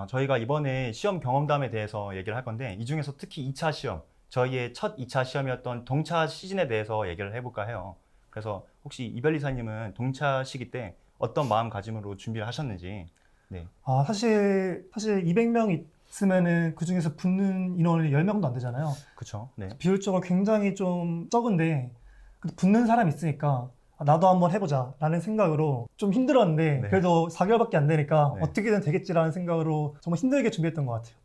저희가 이번에 시험 경험담에 대해서 얘기를 할 건데 이 중에서 특히 2차 시험, 저희의 첫 2차 시험이었던 동차 시즌에 대해서 얘기를 해볼까 해요. 그래서 혹시 이별 이사님은 동차 시기 때 어떤 마음가짐으로 준비를 하셨는지. 네, 사실 200명 있으면은 그 중에서 붙는 인원이 10명도 안 되잖아요. 그쵸. 네. 비율적으로 굉장히 좀 적은데, 그래도 붙는 사람이 있으니까 나도 한번 해보자 라는 생각으로 좀 힘들었는데, 네. 그래도 4개월밖에 안 되니까 네. 어떻게든 되겠지라는 생각으로 정말 힘들게 준비했던 것 같아요.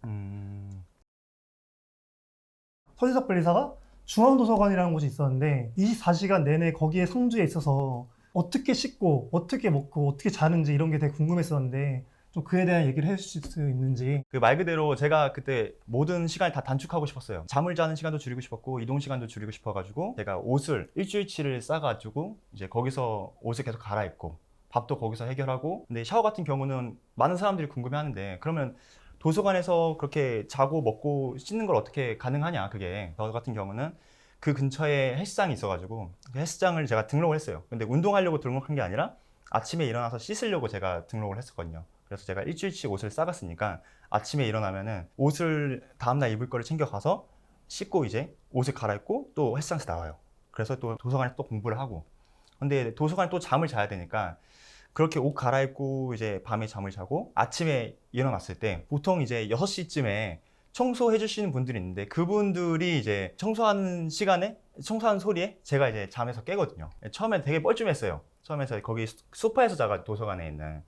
서지석 변리사가 중앙도서관이라는 곳이 있었는데 24시간 내내 거기에 상주에 있어서 어떻게 씻고 어떻게 먹고 어떻게 자는지 이런 게 되게 궁금했었는데, 좀 그에 대한 얘기를 해주실 수 있는지. 그 말 그대로 제가 그때 모든 시간을 다 단축하고 싶었어요. 잠을 자는 시간도 줄이고 싶었고 이동 시간도 줄이고 싶어가지고 제가 옷을 일주일치를 싸가지고 이제 거기서 옷을 계속 갈아입고 밥도 거기서 해결하고. 근데 샤워 같은 경우는 많은 사람들이 궁금해하는데 그러면 도서관에서 그렇게 자고 먹고 씻는 걸 어떻게 가능하냐, 그게. 저 같은 경우는 그 근처에 헬스장이 있어가지고 그 헬스장을 제가 등록을 했어요. 근데 운동하려고 등록한 게 아니라 아침에 일어나서 씻으려고 제가 등록을 했었거든요. 그래서 제가 일주일치 옷을 싸갔으니까 아침에 일어나면은 옷을 다음날 입을 거를 챙겨가서 씻고 이제 옷을 갈아입고 또 헬스장에서 나와요. 그래서 또 도서관에서 또 공부를 하고. 근데 도서관에 또 잠을 자야 되니까 그렇게 옷 갈아입고 이제 밤에 잠을 자고 아침에 일어났을 때 보통 이제 6시쯤에 청소해 주시는 분들이 있는데 그분들이 이제 청소하는 시간에, 청소하는 소리에 제가 이제 잠에서 깨거든요. 처음엔 되게 뻘쭘했어요. 처음에서 거기 소파에서 자가 도서관에 있는.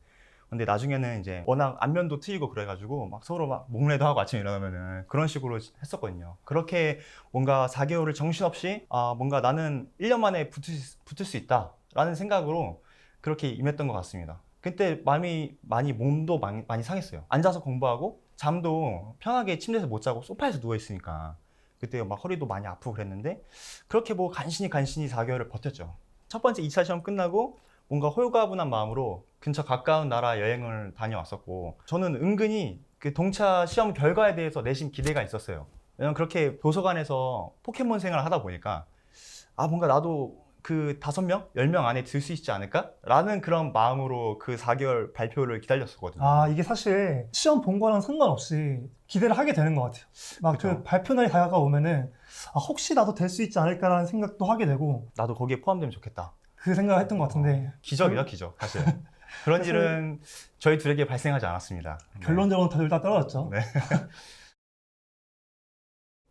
근데 나중에는 이제 워낙 안면도 트이고 그래가지고 막 서로 막 목례도 하고 아침에 일어나면은 그런 식으로 했었거든요. 그렇게 뭔가 4개월을 정신없이 뭔가 나는 1년 만에 붙을 수 있다 라는 생각으로 그렇게 임했던 것 같습니다. 그때 마음이 몸도 많이 상했어요. 앉아서 공부하고 잠도 편하게 침대에서 못 자고 소파에서 누워 있으니까 그때 막 허리도 많이 아프고 그랬는데 그렇게 뭐 간신히 4개월을 버텼죠. 첫 번째 2차 시험 끝나고 뭔가 홀가분한 마음으로 근처 가까운 나라 여행을 다녀왔었고, 저는 은근히 그 동차 시험 결과에 대해서 내심 기대가 있었어요. 왜냐면 그렇게 도서관에서 포켓몬 생활을 하다 보니까 뭔가 나도 그 5명, 10명 안에 들 수 있지 않을까? 라는 그런 마음으로 그 4개월 발표를 기다렸었거든요. 이게 사실 시험 본 거랑 상관없이 기대를 하게 되는 것 같아요. 막 그 그죠. 발표 날이 다가오면은 혹시 나도 될 수 있지 않을까라는 생각도 하게 되고, 나도 거기에 포함되면 좋겠다. 그 생각을 했던 것 같은데 기적이다, 기적, 사실. 그런 일은 저희 둘에게 발생하지 않았습니다. 네. 결론적으로 다들 다 떨어졌죠. 네.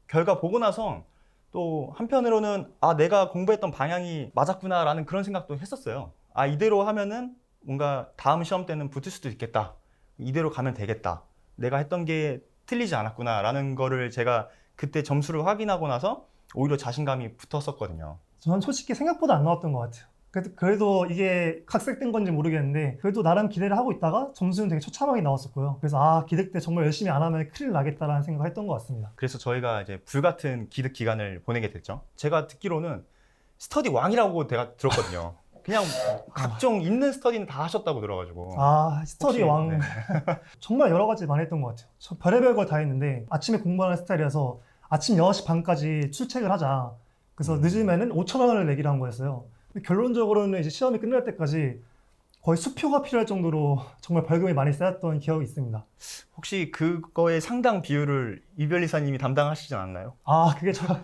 결과 보고 나서 또 한편으로는 내가 공부했던 방향이 맞았구나라는 그런 생각도 했었어요. 이대로 하면은 뭔가 다음 시험 때는 붙을 수도 있겠다. 이대로 가면 되겠다. 내가 했던 게 틀리지 않았구나라는 거를 제가 그때 점수를 확인하고 나서 오히려 자신감이 붙었었거든요. 저는 솔직히 생각보다 안 나왔던 것 같아요. 그래도 이게 각색된 건지 모르겠는데 그래도 나름 기대를 하고 있다가 점수는 되게 처참하게 나왔었고요. 그래서 기대 때 정말 열심히 안 하면 큰일 나겠다라는 생각을 했던 것 같습니다. 그래서 저희가 이제 불같은 기득 기간을 보내게 됐죠. 제가 듣기로는 스터디 왕이라고 제가 들었거든요. 그냥 각종 있는 스터디는 다 하셨다고 들어가지고. 스터디 혹시, 왕. 네. 정말 여러 가지 많이 했던 것 같아요. 저 별의별 걸 다 했는데 아침에 공부하는 스타일이라서 아침 6시 반까지 출첵을 하자. 그래서 늦으면은 5,000원을 내기로 한 거였어요. 근데 결론적으로는 이제 시험이 끝날 때까지 거의 수표가 필요할 정도로 정말 벌금이 많이 쌓였던 기억이 있습니다. 혹시 그거의 상당 비율을 이별 이사님이 담당하시지 않았나요? 그게 제가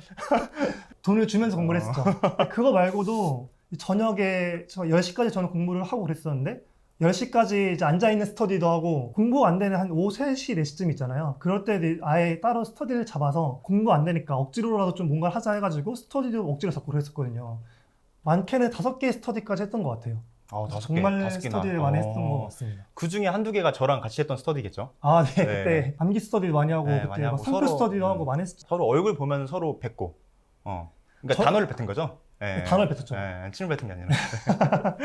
돈을 주면서 공부를 했었죠. 그거 말고도 저녁에 10시까지 저는 공부를 하고 그랬었는데 10시까지 이제 앉아있는 스터디도 하고 공부 안 되는 한 오후 3시, 4시쯤 있잖아요. 그럴 때 아예 따로 스터디를 잡아서 공부 안 되니까 억지로라도 좀 뭔가를 하자 해가지고 스터디도 억지로 잡고 그랬었거든요. 많게는 5개의 스터디까지 했던 것 같아요. 5개, 정말 5개나. 스터디를 많이 했던 것 같습니다. 그 중에 한두 개가 저랑 같이 했던 스터디겠죠? 네, 네. 그때 암기 스터디도 많이 하고 네, 그때 많이 막 하고 상표 서로, 스터디도 하고 많이 했었죠. 서로 얼굴 보면 서로 뵙고. 그러니까 단어를 뱉은 거죠? 네. 단어를 뱉었죠. 네, 침을 뱉은 게 아니라.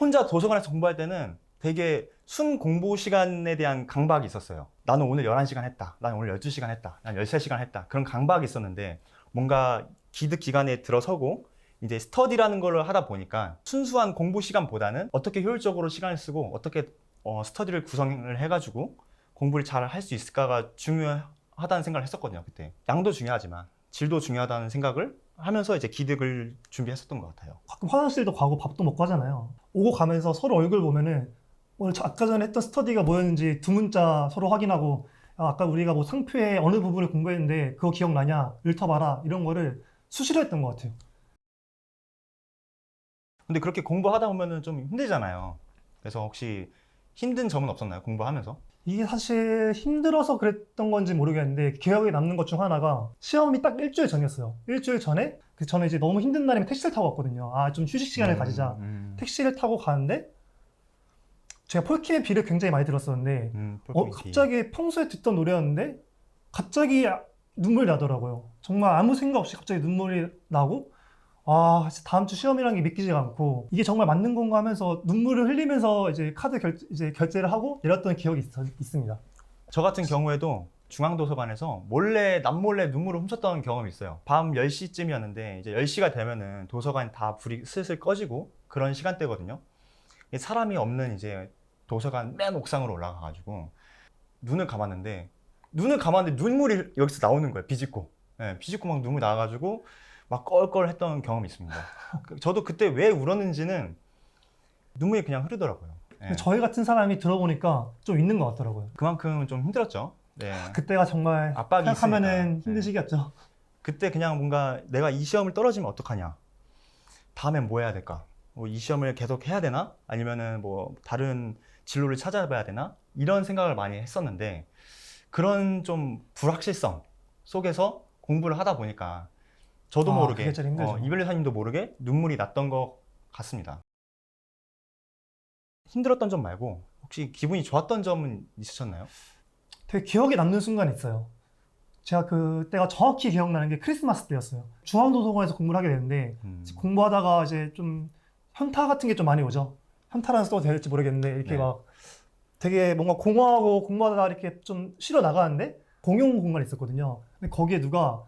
혼자 도서관에서 공부할 때는 되게 순 공부 시간에 대한 강박이 있었어요. 나는 오늘 11시간 했다. 나는 오늘 12시간 했다. 나는 13시간 했다. 그런 강박이 있었는데 뭔가 기득 기간에 들어서고 이제 스터디라는 걸 하다 보니까 순수한 공부 시간보다는 어떻게 효율적으로 시간을 쓰고 어떻게 스터디를 구성을 해가지고 공부를 잘 할 수 있을까가 중요하다는 생각을 했었거든요. 그때 양도 중요하지만 질도 중요하다는 생각을 하면서 이제 기득을 준비했었던 것 같아요. 가끔 화장실도 가고 밥도 먹고 하잖아요. 오고 가면서 서로 얼굴 보면은 오늘 아까 전에 했던 스터디가 뭐였는지 두 문자 서로 확인하고 아까 우리가 뭐 상표의 어느 부분을 공부했는데 그거 기억나냐? 읊어봐라. 이런 거를 수시로 했던 것 같아요. 근데 그렇게 공부하다 보면은 좀 힘들잖아요. 그래서 혹시 힘든 점은 없었나요? 공부하면서? 이게 사실 힘들어서 그랬던 건지 모르겠는데 기억에 남는 것 중 하나가 시험이 딱 일주일 전이었어요. 일주일 전에 저는 이제 너무 힘든 날이면 택시를 타고 갔거든요. 아, 좀 휴식 시간을 가지자. 택시를 타고 가는데 제가 폴킴의 비를 굉장히 많이 들었었는데 갑자기 평소에 듣던 노래였는데 갑자기 눈물이 나더라고요. 정말 아무 생각 없이 갑자기 눈물이 나고 아, 진짜 다음 주 시험이라는 게 믿기지가 않고 이게 정말 맞는 건가 하면서 눈물을 흘리면서 이제 카드 결제를 하고 내렸던 기억이 있습니다. 저 같은 경우에도 중앙도서관에서 남몰래 눈물을 훔쳤던 경험이 있어요. 밤 10시쯤이었는데 이제 10시가 되면은 도서관 다 불이 슬슬 꺼지고 그런 시간대거든요. 사람이 없는 이제 도서관 맨 옥상으로 올라가가지고 눈을 감았는데 눈물이 여기서 나오는 거예요. 비집고. 네, 비집고 막 눈물 나와가지고 막 껄껄했던 경험이 있습니다. 저도 그때 왜 울었는지는 눈물이 그냥 흐르더라고요. 네. 저희 같은 사람이 들어보니까 좀 있는 것 같더라고요. 그만큼 좀 힘들었죠. 네. 그때가 정말 압박이 생각하면은 있으니까. 힘든 시기였죠. 그때 그냥 뭔가 내가 이 시험을 떨어지면 어떡하냐? 다음엔 뭐 해야 될까? 뭐 이 시험을 계속 해야 되나? 아니면은 뭐 다른 진로를 찾아봐야 되나? 이런 생각을 많이 했었는데 그런 좀 불확실성 속에서 공부를 하다 보니까 저도 모르게 그게 제일 힘들죠. 이별리사님도 모르게 눈물이 났던 것 같습니다. 힘들었던 점 말고 혹시 기분이 좋았던 점은 있으셨나요? 되게 기억에 남는 순간이 있어요. 제가 그때가 정확히 기억나는 게 크리스마스 때였어요. 중앙도서관에서 공부를 하게 되는데 공부하다가 이제 좀 현타 같은 게 좀 많이 오죠. 현타라는 써도 될지 모르겠는데 이렇게 네. 막 되게 뭔가 공허하고 공부하다가 이렇게 좀 쉬러 나가는데 공용 공간이 있었거든요. 근데 거기에 누가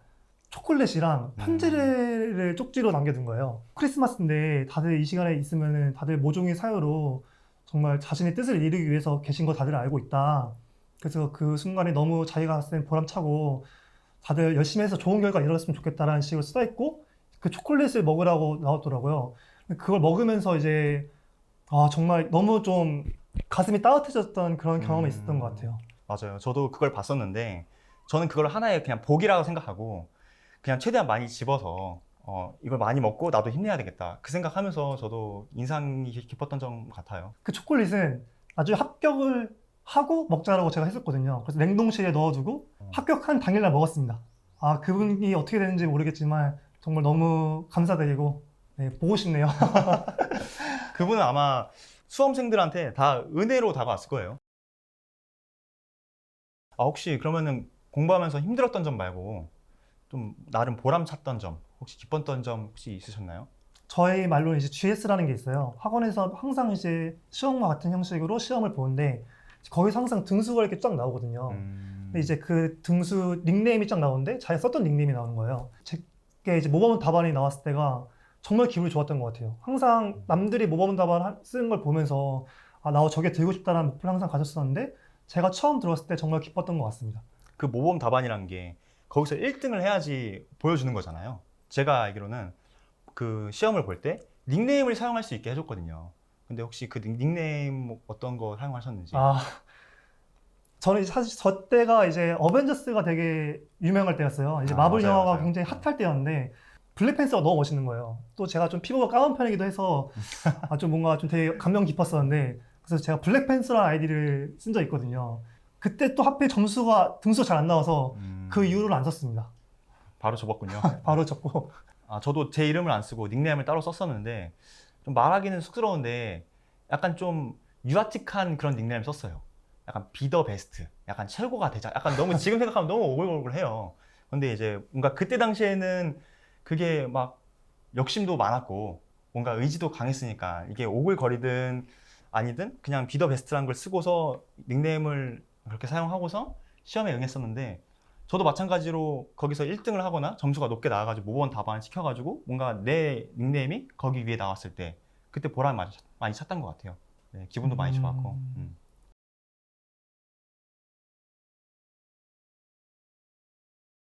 초콜릿이랑 편지를 쪽지로 남겨둔 거예요. 크리스마스인데 다들 이 시간에 있으면은 다들 모종의 사유로 정말 자신의 뜻을 이루기 위해서 계신 거 다들 알고 있다. 그래서 그 순간에 너무 자기가 봤을 땐 보람차고 다들 열심히 해서 좋은 결과 이뤘으면 좋겠다라는 식으로 써있고 그 초콜릿을 먹으라고 나왔더라고요. 그걸 먹으면서 이제 정말 너무 좀 가슴이 따뜻해졌던 그런 경험이 있었던 것 같아요. 맞아요. 저도 그걸 봤었는데 저는 그걸 하나의 그냥 복이라고 생각하고 그냥 최대한 많이 집어서 이걸 많이 먹고 나도 힘내야 되겠다. 그 생각하면서 저도 인상이 깊었던 점 같아요. 그 초콜릿은 나중에 합격을 하고 먹자라고 제가 했었거든요. 그래서 냉동실에 넣어두고 합격한 당일날 먹었습니다. 그분이 어떻게 되는지 모르겠지만 정말 너무 감사드리고 보고 싶네요. 그분은 아마 수험생들한테 다 은혜로 다가왔을 거예요. 혹시 그러면은 공부하면서 힘들었던 점 말고 좀 나름 보람찼던 점, 혹시 기뻤던 점 혹시 있으셨나요? 저희 말로는 이제 GS라는 게 있어요. 학원에서 항상 이제 시험과 같은 형식으로 시험을 보는데 거기서 항상 등수가 이렇게 쫙 나오거든요. 근데 이제 그 등수 닉네임이 쫙 나오는데 자기가 썼던 닉네임이 나오는 거예요. 제게 이제 모범 답안이 나왔을 때가 정말 기분이 좋았던 것 같아요. 항상 남들이 모범 답안 쓰는 걸 보면서 나 저게 들고 싶다라는 목표를 항상 가졌었는데 제가 처음 들었을 때 정말 기뻤던 것 같습니다. 그 모범 답안이란 게 거기서 1등을 해야지 보여주는 거잖아요. 제가 알기로는 그 시험을 볼 때 닉네임을 사용할 수 있게 해줬거든요. 근데 혹시 그 닉네임 어떤 거 사용하셨는지? 저는 사실 저 때가 이제 어벤져스가 되게 유명할 때였어요. 이제 마블 맞아요, 영화가 맞아요. 굉장히 핫할 때였는데 블랙팬서가 너무 멋있는 거예요. 또 제가 좀 피부가 까만 편이기도 해서 좀 뭔가 좀 되게 감명 깊었었는데 그래서 제가 블랙팬서라는 아이디를 쓴 적 있거든요. 그때 또 하필 등수가 잘 안 나와서 그 이후로는 안 썼습니다. 바로 접었군요. 바로 접고. 저도 제 이름을 안 쓰고 닉네임을 따로 썼었는데 좀 말하기는 쑥스러운데 약간 좀 유아틱한 그런 닉네임 썼어요. 약간 비더 베스트, 약간 최고가 되자. 약간 너무 지금 생각하면 너무 오글오글해요. 근데 이제 뭔가 그때 당시에는 그게 막 욕심도 많았고 뭔가 의지도 강했으니까 이게 오글거리든 아니든 그냥 비더 베스트라는 걸 쓰고서 닉네임을 그렇게 사용하고서 시험에 응했었는데 저도 마찬가지로 거기서 1등을 하거나 점수가 높게 나와가지고 모범 답안을 시켜가지고 뭔가 내 닉네임이 거기 위에 나왔을 때 그때 보람 많이 찼던 것 같아요. 네, 기분도 많이 좋았고.